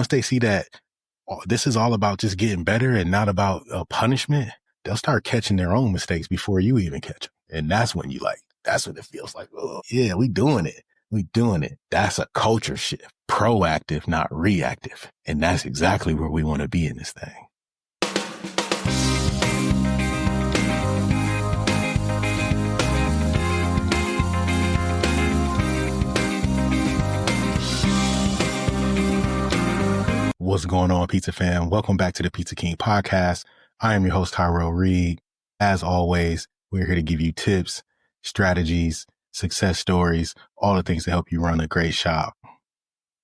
once they see that this is all about just getting better and not about punishment, they'll start catching their own mistakes before you even catch them. And that's when that's when it feels like, oh yeah, we doing it. We doing it. That's a culture shift. Proactive, not reactive. And that's exactly where we want to be in this thing. What's going on, Pizza fam? Welcome back to the Pizza King podcast. I am your host, Tyrell Reed. As always, we're here to give you tips, strategies, success stories, all the things to help you run a great shop.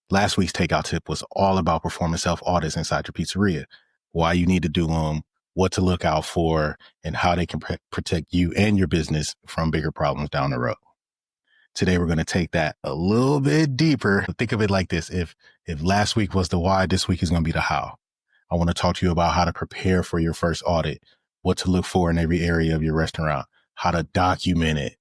Last week's Takeout Tip was all about performing self-audits inside your pizzeria, why you need to do them, what to look out for, and how they can protect you and your business from bigger problems down the road. Today, we're going to take that a little bit deeper. Think of it like this. If last week was the why, this week is going to be the how. I want to talk to you about how to prepare for your first audit, what to look for in every area of your restaurant, how to document it,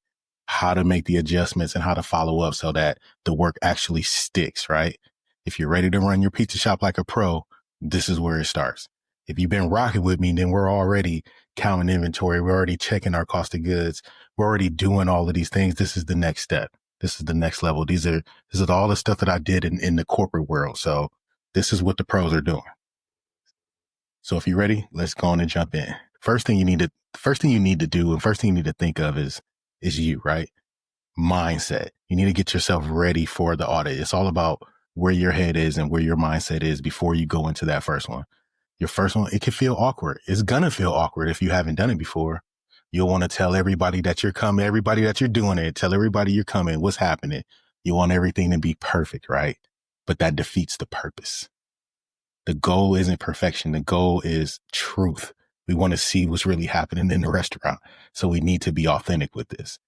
how to make the adjustments, and how to follow up so that the work actually sticks, right? If you're ready to run your pizza shop like a pro, this is where it starts. If you've been rocking with me, then we're already counting inventory. We're already checking our cost of goods. We're already doing all of these things. This is the next step. This is the next level. This is all the stuff that I did in the corporate world. So this is what the pros are doing. So if you're ready, let's go on and jump in. First thing you need to do and first thing you need to think of is you, right? Mindset. You need to get yourself ready for the audit. It's all about where your head is and where your mindset is before you go into that first one. Your first one, it can feel awkward. It's going to feel awkward if you haven't done it before. You'll want to tell everybody that you're coming, everybody that you're doing it, tell everybody you're coming, what's happening. You want everything to be perfect, right? But that defeats the purpose. The goal isn't perfection. The goal is truth. We want to see what's really happening in the restaurant. So we need to be authentic with this.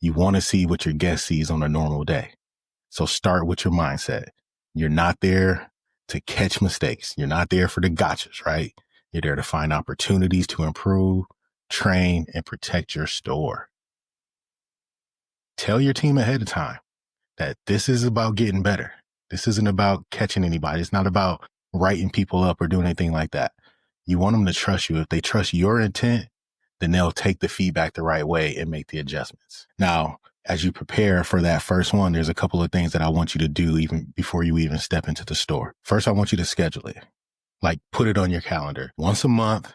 You want to see what your guest sees on a normal day. So start with your mindset. You're not there to catch mistakes. You're not there for the gotchas, right? You're there to find opportunities to improve, train, and protect your store. Tell your team ahead of time that this is about getting better. This isn't about catching anybody. It's not about writing people up or doing anything like that. You want them to trust you. If they trust your intent, then they'll take the feedback the right way and make the adjustments. Now, as you prepare for that first one, there's a couple of things that I want you to do even before you even step into the store. First, I want you to schedule it. Like, put it on your calendar. Once a month,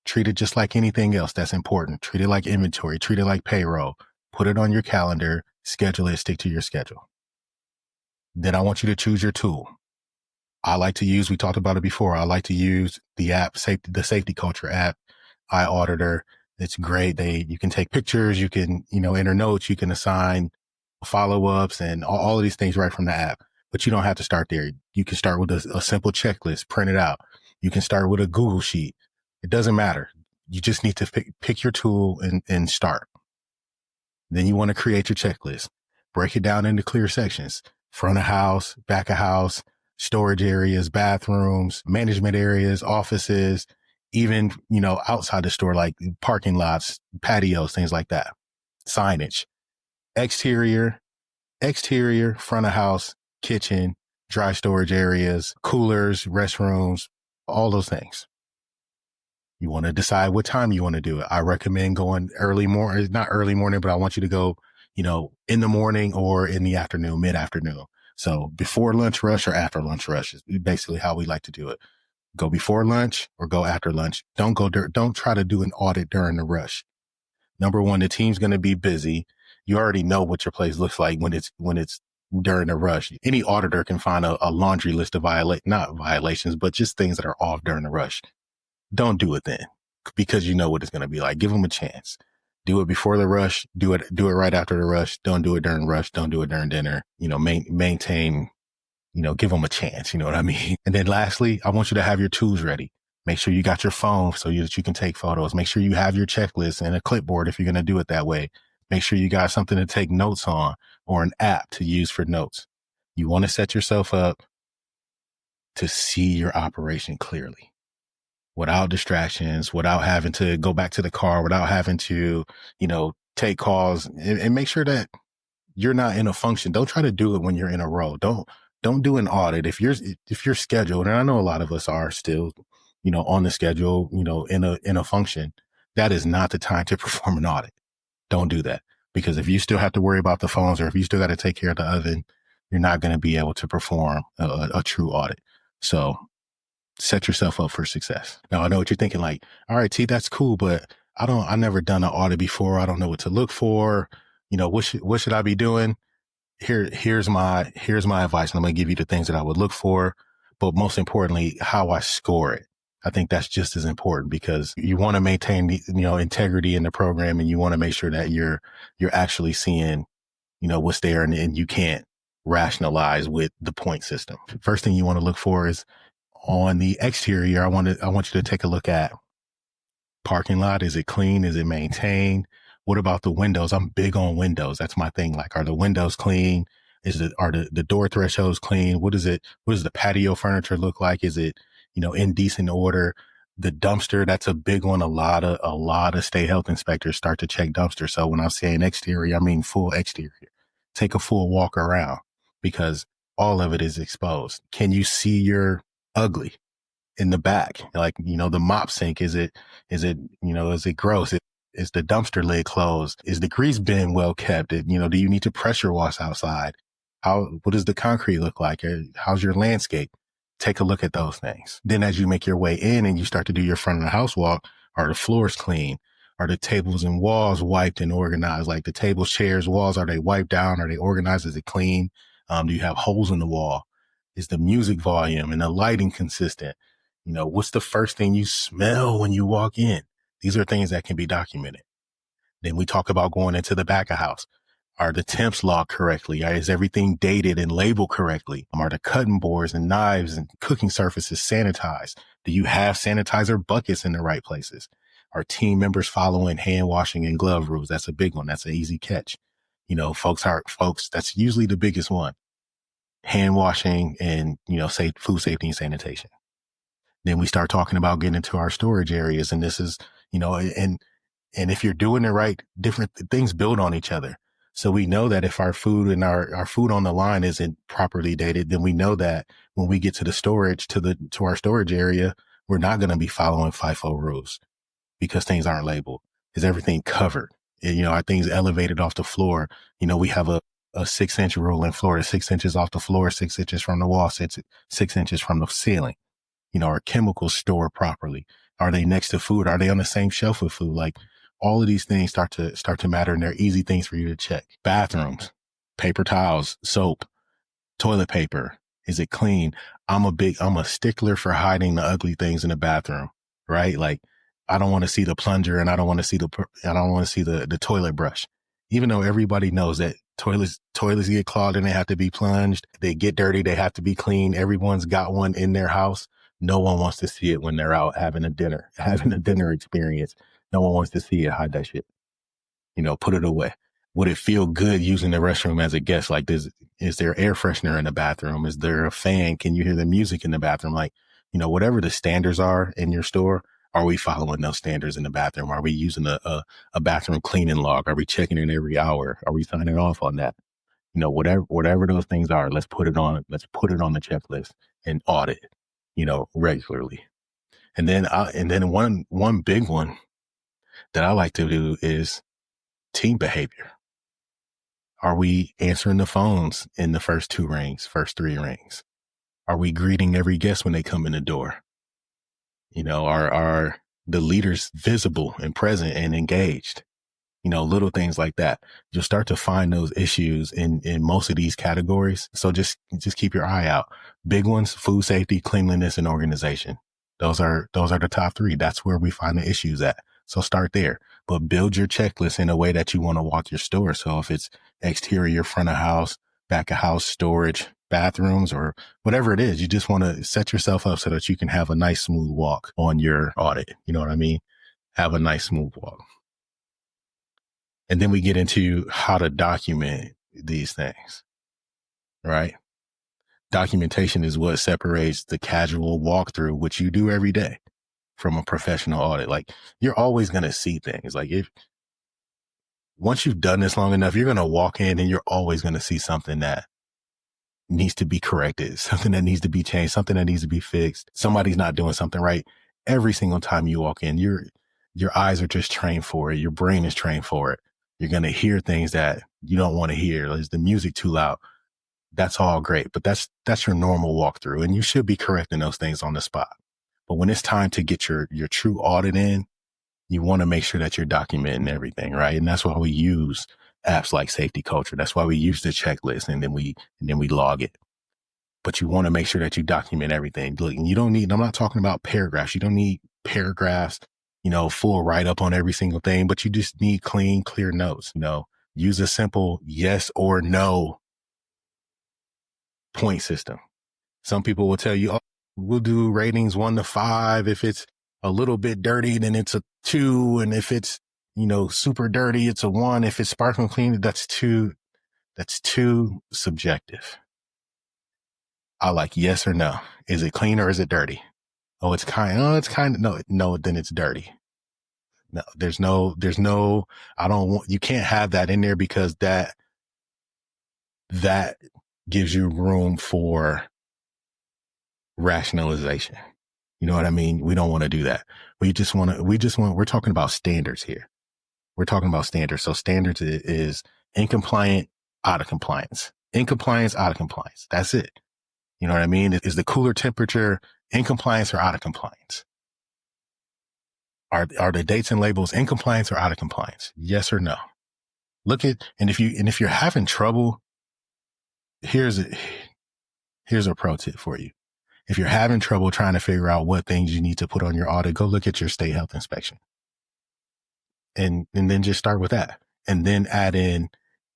treat it just like anything else that's important. Treat it like inventory. Treat it like payroll. Put it on your calendar, schedule it, stick to your schedule. Then I want you to choose your tool. We talked about it before. I like to use the app, the SafetyCulture app, iAuditor. It's great. You can take pictures, you can, enter notes, you can assign follow-ups and all of these things right from the app. But you don't have to start there. You can start with a simple checklist, print it out. You can start with a Google sheet. It doesn't matter. You just need to pick your tool and start. Then you want to create your checklist. Break it down into clear sections. Front of house, back of house, storage areas, bathrooms, management areas, offices, even, outside the store, like parking lots, patios, things like that. Signage, exterior, front of house, kitchen, dry storage areas, coolers, restrooms, all those things. You want to decide what time you want to do it. I recommend going early morning, not early morning, but I want you to go, in the morning or in the afternoon, mid-afternoon. So before lunch rush or after lunch rush is basically how we like to do it. Go before lunch or go after lunch. Don't try to do an audit during the rush. Number one, the team's going to be busy. You already know what your place looks like when it's during the rush. Any auditor can find a laundry list of not violations, but just things that are off during the rush. Don't do it then because you know what it's going to be like. Give them a chance. Do it before the rush. Do it right after the rush. Don't do it during rush. Don't do it during dinner. Maintain, give them a chance. You know what I mean? And then lastly, I want you to have your tools ready. Make sure you got your phone so that you can take photos. Make sure you have your checklist and a clipboard if you're going to do it that way. Make sure you got something to take notes on or an app to use for notes. You want to set yourself up to see your operation clearly without distractions, without having to go back to the car, without having to, take calls and make sure that you're not in a function. Don't try to do it when you're in a row. Don't don't do an audit. If you're scheduled, and I know a lot of us are still, on the schedule, in a function, that is not the time to perform an audit. Don't do that. Because if you still have to worry about the phones, or if you still got to take care of the oven, you're not going to be able to perform a true audit. So set yourself up for success. Now, I know what you're thinking, like, all right, T, that's cool, but I never done an audit before. I don't know what to look for. What should I be doing? Here's my advice. And I'm going to give you the things that I would look for, but most importantly, how I score it. I think that's just as important, because you want to maintain the, integrity in the program, and you want to make sure that you're actually seeing, what's there, and you can't rationalize with the point system. First thing you want to look for is on the exterior. I want you to take a look at parking lot. Is it clean? Is it maintained? What about the windows? I'm big on windows. That's my thing. Like, are the windows clean? Are the door thresholds clean? What does the patio furniture look like? Is it, in decent order? The dumpster, that's a big one. A lot of state health inspectors start to check dumpster. So when I'm saying exterior, I mean full exterior. Take a full walk around, because all of it is exposed. Can you see your ugly in the back? Like, the mop sink, is it gross? Is the dumpster lid closed? Is the grease bin well kept? Do you need to pressure wash outside? What does the concrete look like? How's your landscape? Take a look at those things. Then as you make your way in and you start to do your front of the house walk, are the floors clean? Are the tables and walls wiped and organized? Like the tables, chairs, walls, are they wiped down? Are they organized? Is it clean? Do you have holes in the wall? Is the music volume and the lighting consistent? What's the first thing you smell when you walk in? These are things that can be documented. Then we talk about going into the back of house. Are the temps logged correctly? Is everything dated and labeled correctly? Are the cutting boards and knives and cooking surfaces sanitized? Do you have sanitizer buckets in the right places? Are team members following hand washing and glove rules? That's a big one. That's an easy catch. Folks, that's usually the biggest one. Hand washing and, food safety and sanitation. Then we start talking about getting into our storage areas. And this is, and if you're doing it right, different things build on each other. So we know that if our food and our food on the line isn't properly dated, then we know that when we get to the storage, to our storage area, we're not going to be following FIFO rules, because things aren't labeled. Is everything covered? And, are things elevated off the floor? We have a 6-inch rule in Florida: 6 inches off the floor, 6 inches from the wall, 6 inches from the ceiling. Are chemicals stored properly? Are they next to food? Are they on the same shelf with food? Like, all of these things start to matter, and they're easy things for you to check. Bathrooms, paper towels, soap, toilet paper. Is it clean? I'm a stickler for hiding the ugly things in the bathroom, right? Like, I don't want to see the plunger, and I don't want to see the toilet brush, even though everybody knows that toilets get clogged and they have to be plunged. They get dirty. They have to be clean. Everyone's got one in their house. No one wants to see it when they're out having a dinner experience. No one wants to see it. Hide that shit. Put it away. Would it feel good using the restroom as a guest? Like, is there air freshener in the bathroom? Is there a fan? Can you hear the music in the bathroom? Like, whatever the standards are in your store, are we following those standards in the bathroom? Are we using a bathroom cleaning log? Are we checking in every hour? Are we signing off on that? Whatever those things are, let's put it on the checklist and audit, regularly. And then one big one that I like to do is team behavior. Are we answering the phones in the first 3 rings? Are we greeting every guest when they come in the door? Are the leaders visible and present and engaged? Little things like that. You'll start to find those issues in most of these categories. So just keep your eye out. Big ones: food safety, cleanliness, and organization. Those are the top 3. That's where we find the issues at. So start there, but build your checklist in a way that you want to walk your store. So if it's exterior, front of house, back of house, storage, bathrooms, or whatever it is, you just want to set yourself up so that you can have a nice smooth walk on your audit. You know what I mean? Have a nice smooth walk. And then we get into how to document these things, right? Documentation is what separates the casual walkthrough, which you do every day, from a professional audit. Like, you're always going to see things. Like, once you've done this long enough, you're going to walk in and you're always going to see something that needs to be corrected, something that needs to be changed, something that needs to be fixed. Somebody's not doing something right. Every single time you walk in, your eyes are just trained for it. Your brain is trained for it. You're going to hear things that you don't want to hear. Is the music too loud? That's all great, but that's your normal walkthrough, and you should be correcting those things on the spot. But when it's time to get your true audit in, you want to make sure that you're documenting everything, right? And that's why we use apps like SafetyCulture. That's why we use the checklist, and then we log it. But you want to make sure that you document everything. Look, you don't need, I'm not talking about paragraphs. You don't need paragraphs, full write up on every single thing, but you just need clean, clear notes. Use a simple yes or no point system. Some people will tell you, oh, we'll do ratings 1 to 5. If it's a little bit dirty, then it's a 2. And if it's, super dirty, it's a 1. If it's sparkling clean, that's too subjective. I like yes or no. Is it clean or is it dirty? Oh, it's kind of, no, then it's dirty. No, there's no, you can't have that in there, because that gives you room for rationalization. You know what I mean? We don't want to do that. We're talking about standards here. We're talking about standards. So standards is in compliant, out of compliance. In compliance, out of compliance. That's it. You know what I mean? Is the cooler temperature in compliance or out of compliance? Are the dates and labels in compliance or out of compliance? Yes or no? And if you're having trouble, here's a pro tip for you. If you're having trouble trying to figure out what things you need to put on your audit, go look at your state health inspection. And then just start with that. And then add in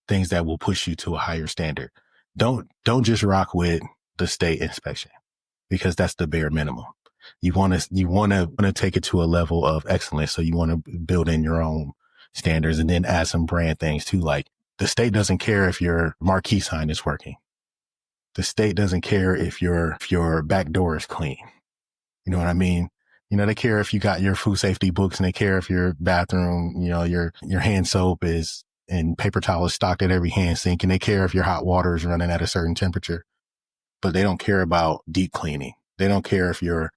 things that will push you to a higher standard. Don't just rock with the state inspection, because that's the bare minimum. You want to take it to a level of excellence. So you want to build in your own standards, and then add some brand things too. Like, the state doesn't care if your marquee sign is working. The state doesn't care if your back door is clean. You know what I mean? They care if you got your food safety books, and they care if your bathroom, your hand soap is and paper towel is stocked at every hand sink, and they care if your hot water is running at a certain temperature. But they don't care about deep cleaning. They don't care if you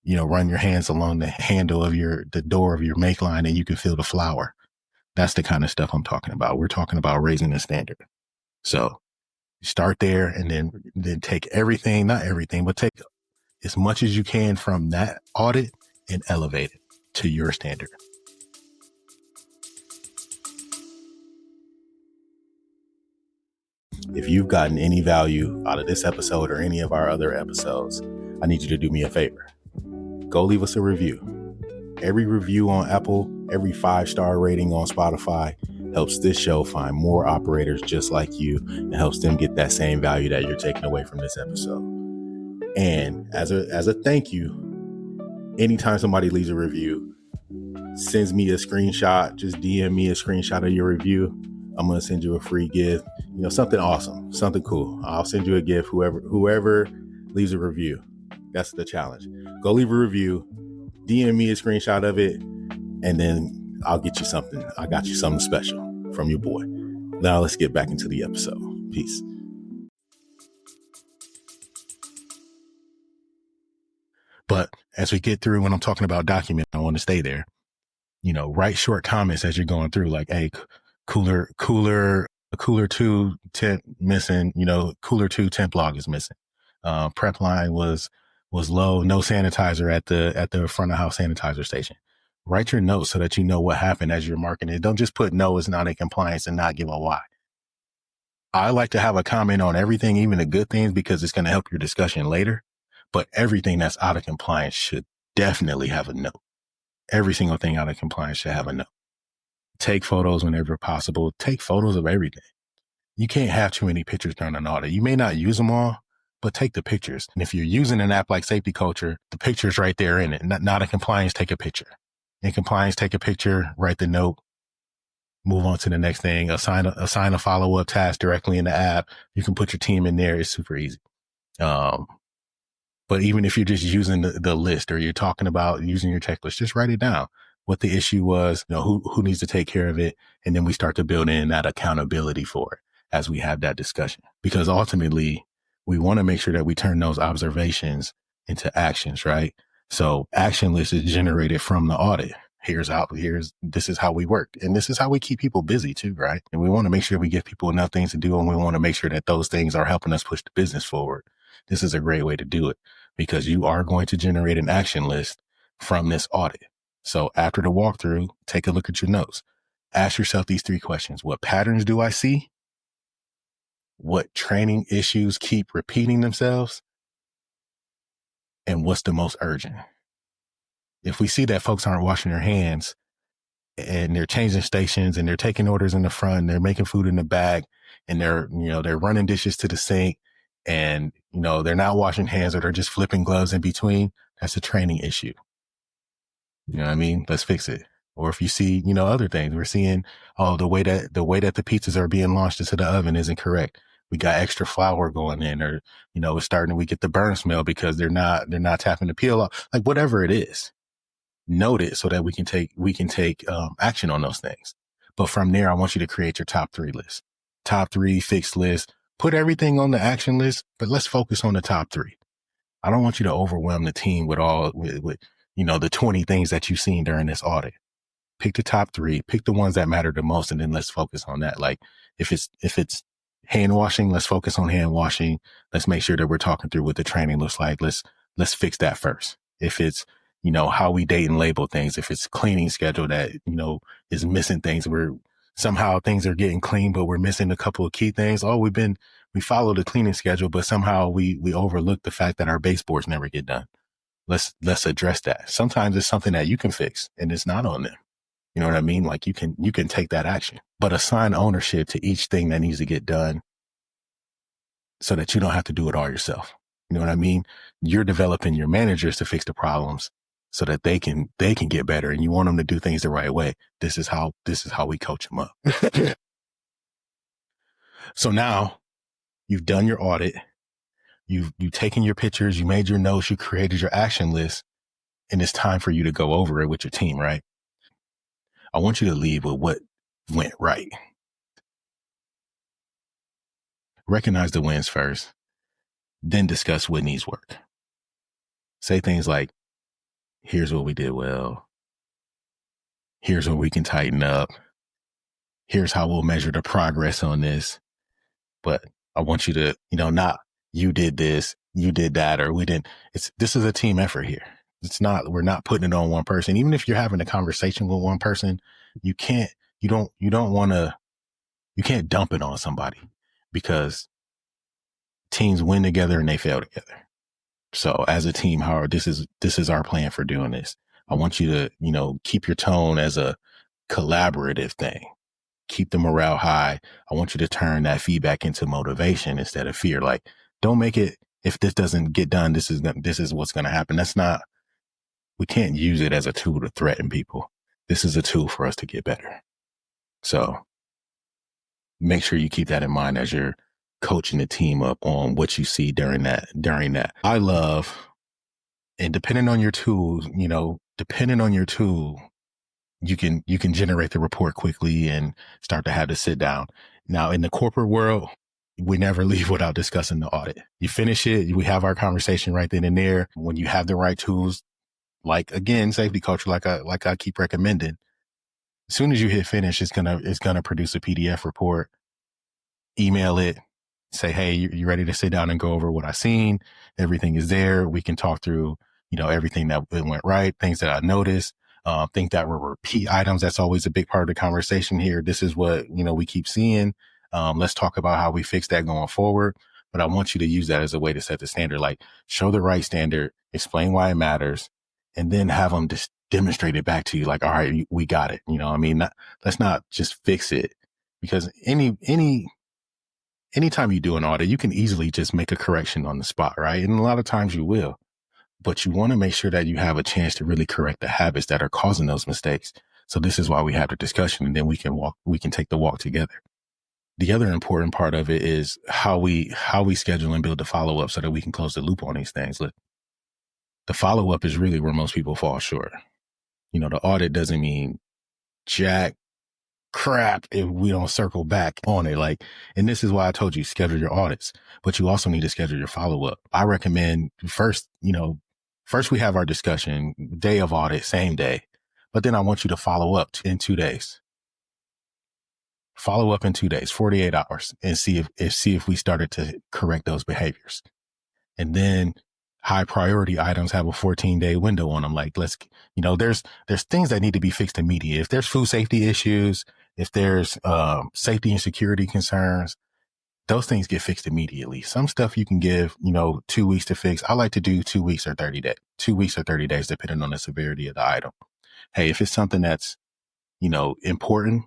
run your hands along the handle of the door of your make line and you can feel the flour. That's the kind of stuff I'm talking about. We're talking about raising the standard. So start there, and then take everything, not everything, but take as much as you can from that audit and elevate it to your standard. If you've gotten any value out of this episode or any of our other episodes, I need you to do me a favor. Go leave us a review. Every review on Apple, every 5-star rating on Spotify helps this show find more operators just like you, and helps them get that same value that you're taking away from this episode. And as a thank you, anytime somebody leaves a review, sends me a screenshot, just DM me a screenshot of your review, I'm going to send you a free gift, something awesome, something cool. I'll send you a gift, whoever leaves a review. That's the challenge. Go leave a review, DM me a screenshot of it, and then I'll get you something. I got you something special from your boy. Now let's get back into the episode. Peace. But as we get through, when I'm talking about document, I want to stay there. Write short comments as you're going through, like, hey, cooler 2 temp missing, cooler 2 temp log is missing. Prep line was low, no sanitizer at the front of house sanitizer station. Write your notes so that you know what happened as you're marking it. Don't just put no is not in compliance and not give a why. I like to have a comment on everything, even the good things, because it's going to help your discussion later. But everything that's out of compliance should definitely have a note. Every single thing out of compliance should have a note. Take photos whenever possible. Take photos of everything. You can't have too many pictures during an audit. You may not use them all, but take the pictures. And if you're using an app like SafetyCulture, the picture's right there in it. Not in compliance, take a picture. In compliance, take a picture, write the note, move on to the next thing, assign a follow-up task directly in the app. You can put your team in there. It's super easy. But even if you're just using the list, or you're talking about using your checklist, just write it down. What the issue was, who needs to take care of it. And then we start to build in that accountability for it. as we have that discussion, because ultimately we want to make sure that we turn those observations into actions, right? So action list is generated from the audit. This is how we work. And this is how we keep people busy too, right? And we want to make sure we give people enough things to do. And we want to make sure that those things are helping us push the business forward. This is a great way to do it, because you are going to generate an action list from this audit. So after the walkthrough, take a look at your notes. Ask yourself these 3 questions. What patterns do I see? What training issues keep repeating themselves? And what's the most urgent? If we see that folks aren't washing their hands and they're changing stations and they're taking orders in the front, and they're making food in the back, and they're running dishes to the sink, and, they're not washing hands, or they're just flipping gloves in between, that's a training issue. You know what I mean? Let's fix it. Or if you see, other things, we're seeing, the way that the pizzas are being launched into the oven isn't correct. We got extra flour going in, or, we get the burn smell because they're not tapping the peel off, like whatever it is. Note it so that we can take action on those things. But from there, I want you to create your top 3 list. Top 3 fixed list. Put everything on the action list, but let's focus on the top 3. I don't want you to overwhelm the team with the 20 things that you've seen during this audit. Pick the top 3, pick the ones that matter the most, and then let's focus on that. Like if it's hand washing, let's focus on hand washing. Let's make sure that we're talking through what the training looks like. Let's fix that first. If it's, how we date and label things, if it's cleaning schedule that, is missing things, where somehow things are getting clean, but we're missing a couple of key things. We follow the cleaning schedule, but somehow we overlook the fact that our baseboards never get done. Let's address that. Sometimes it's something that you can fix and it's not on them. You know what I mean? Like you can take that action, but assign ownership to each thing that needs to get done so that you don't have to do it all yourself. You know what I mean? You're developing your managers to fix the problems so that they can get better, and you want them to do things the right way. This is how we coach them up. So now you've done your audit. You've taken your pictures, you made your notes, you created your action list, and it's time for you to go over it with your team, right? I want you to leave with what went right. Recognize the wins first, then discuss what needs work. Say things like, here's what we did well. Here's what we can tighten up. Here's how we'll measure the progress on this. But I want you to, not you did this, you did that, or we didn't. This is a team effort here. We're not putting it on one person. Even if you're having a conversation with one person, you can't dump it on somebody, because teams win together and they fail together. So as a team, Howard, this is our plan for doing this. I want you to, keep your tone as a collaborative thing. Keep the morale high. I want you to turn that feedback into motivation instead of fear. Like, don't make it, if this doesn't get done, this is what's going to happen. We can't use it as a tool to threaten people. This is a tool for us to get better. So make sure you keep that in mind as you're coaching the team up on what you see during that. I love, and depending on your tool, you can generate the report quickly and start to have to sit down. Now in the corporate world, we never leave without discussing the audit. You finish it, we have our conversation right then and there. When you have the right tools, like again, SafetyCulture, like I keep recommending, as soon as you hit finish, it's gonna produce a PDF report. Email it, say, hey, you ready to sit down and go over what I seen? Everything is there. We can talk through, everything that went right, things that I noticed, things that were repeat items. That's always a big part of the conversation here. This is what, we keep seeing. Let's talk about how we fix that going forward. But I want you to use that as a way to set the standard, like show the right standard, explain why it matters, and then have them just demonstrate it back to you. Like, all right, we got it. Let's not just fix it, because anytime you do an audit, you can easily just make a correction on the spot, right? And a lot of times you will, but you want to make sure that you have a chance to really correct the habits that are causing those mistakes. So this is why we have the discussion, and then we can take the walk together. The other important part of it is how we schedule and build the follow-up so that we can close the loop on these things. Look, the follow-up is really where most people fall short. The audit doesn't mean jack crap if we don't circle back on it. Like, and this is why I told you schedule your audits, but you also need to schedule your follow up. I recommend first, first we have our discussion, day of audit, same day, but then I want you to follow up in 2 days. Follow up in 2 days, 48 hours, and see if we started to correct those behaviors. And then high priority items have a 14-day window on them. Like, there's things that need to be fixed immediately. If there's food safety issues, if there's safety and security concerns, those things get fixed immediately. Some stuff you can give, 2 weeks to fix. I like to do 2 weeks or 30 days, 2 weeks or 30 days, depending on the severity of the item. Hey, if it's something that's, important,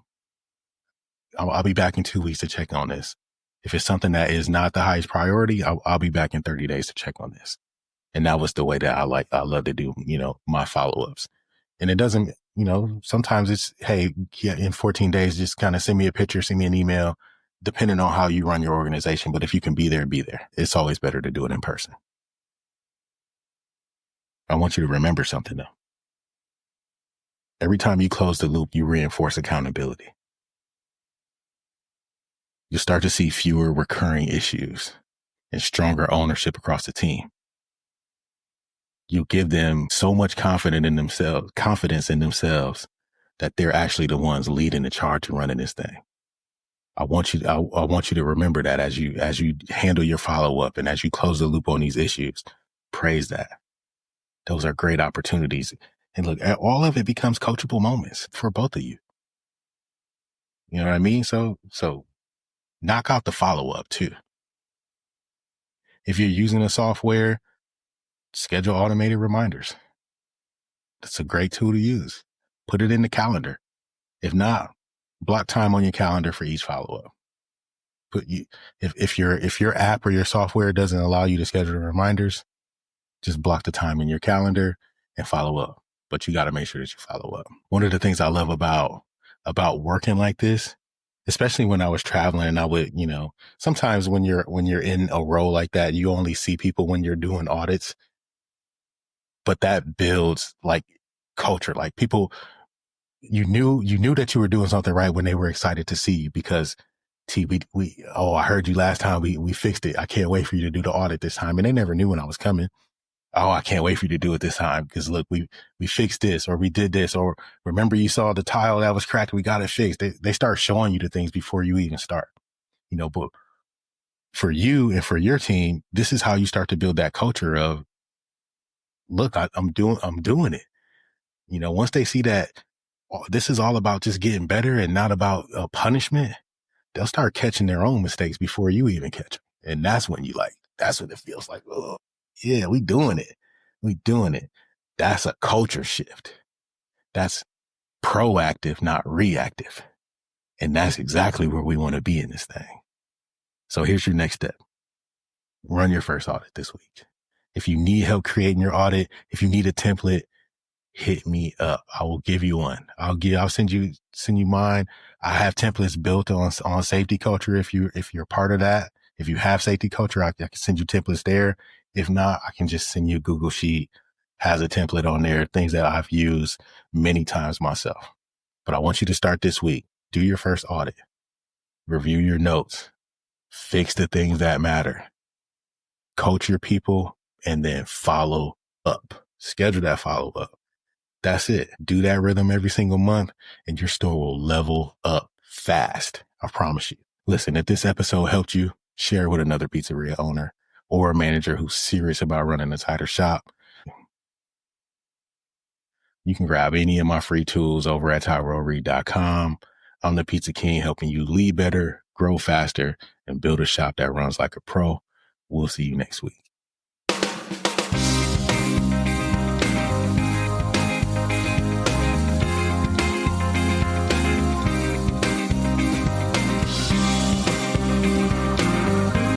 I'll be back in 2 weeks to check on this. If it's something that is not the highest priority, I'll be back in 30 days to check on this. And that was the way that I love to do, my follow-ups. And it doesn't, sometimes it's, hey, yeah, in 14 days, just kind of send me a picture, send me an email, depending on how you run your organization. But if you can be there, be there. It's always better to do it in person. I want you to remember something though. Every time you close the loop, you reinforce accountability. You start to see fewer recurring issues and stronger ownership across the team. You give them so much confidence in themselves that they're actually the ones leading the charge and running this thing. I want you to remember that as you handle your follow-up and as you close the loop on these issues, praise that. Those are great opportunities. And look, all of it becomes coachable moments for both of you. You know what I mean? So knock out the follow-up too. If you're using a software, schedule automated reminders. That's a great tool to use. Put it in the calendar. If not, block time on your calendar for each follow-up. If your app or your software doesn't allow you to schedule reminders, just block the time in your calendar and follow up. But you got to make sure that you follow up. One of the things I love about working like this, especially when I was traveling, and I would, sometimes when you're in a role like that, you only see people when you're doing audits. But that builds like culture. Like people, you knew that you were doing something right when they were excited to see you because I heard you last time. We fixed it. I can't wait for you to do the audit this time. And they never knew when I was coming. Oh, I can't wait for you to do it this time because look, we fixed this or we did this or remember you saw the tile that was cracked. We got it fixed. They start showing you the things before you even start, but for you and for your team, this is how you start to build that culture of, look, I'm doing it. Once they see that this is all about just getting better and not about punishment, they'll start catching their own mistakes before you even catch them. And that's when that's when it feels like, oh, yeah, we doing it. We doing it. That's a culture shift. That's proactive, not reactive. And that's exactly where we want to be in this thing. So here's your next step. Run your first audit this week. If you need help creating your audit, if you need a template, hit me up. I will give you one. I'll send you mine. I have templates built on SafetyCulture. If you're part of that, if you have SafetyCulture, I can send you templates there. If not, I can just send you a Google Sheet, has a template on there, things that I've used many times myself. But I want you to start this week. Do your first audit, review your notes, fix the things that matter, coach your people, and then follow up. Schedule that follow up. That's it. Do that rhythm every single month and your store will level up fast. I promise you. Listen, if this episode helped you, share it with another pizzeria owner or a manager who's serious about running a tighter shop. You can grab any of my free tools over at TyrellReed.com. I'm the Pizza King, helping you lead better, grow faster, and build a shop that runs like a pro. We'll see you next week.